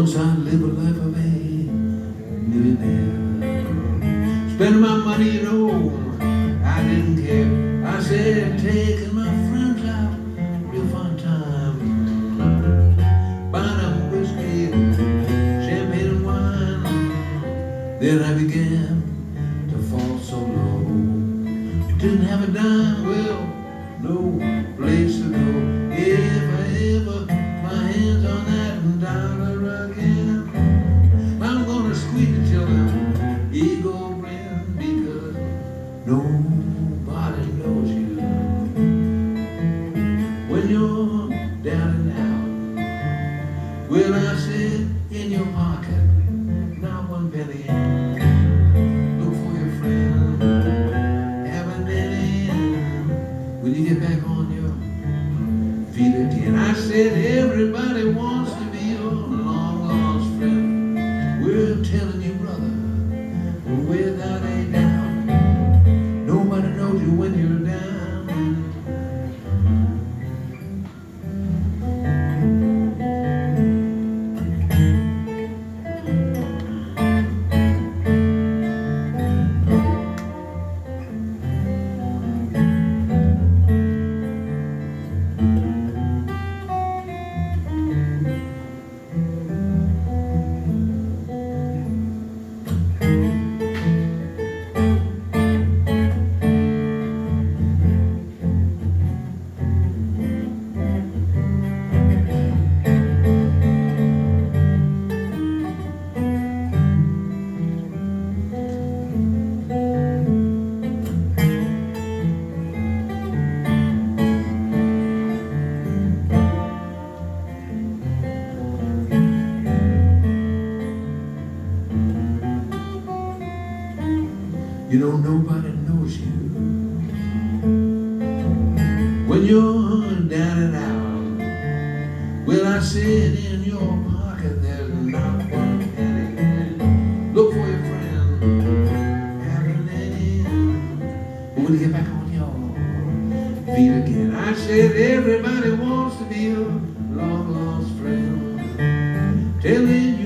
Once I lived a life of a millionaire, spending my money, you know, I didn't care. I said, taking my friends out, real fun time, buying them whiskey, champagne and wine. Then I began to fall so low. Didn't have a dime, well, no place to go. If I ever my hands on that dollar again, I'm gonna squeeze it till the ego grin, because nobody knows you when you're down and out. Well, I said, in your pocket, not one penny. Look for your friend, haven't any. When you get back on your feet again, I said, everybody wants to be your long lost friend. We're telling you, brother, without a doubt, nobody knows you when you're down. You know, nobody knows you when you're down and out. Well, I said, in your pocket there's not one penny. Look for your friend, haven't any. But when you get back on your feet again, I said, everybody wants to be a long lost friend. Telling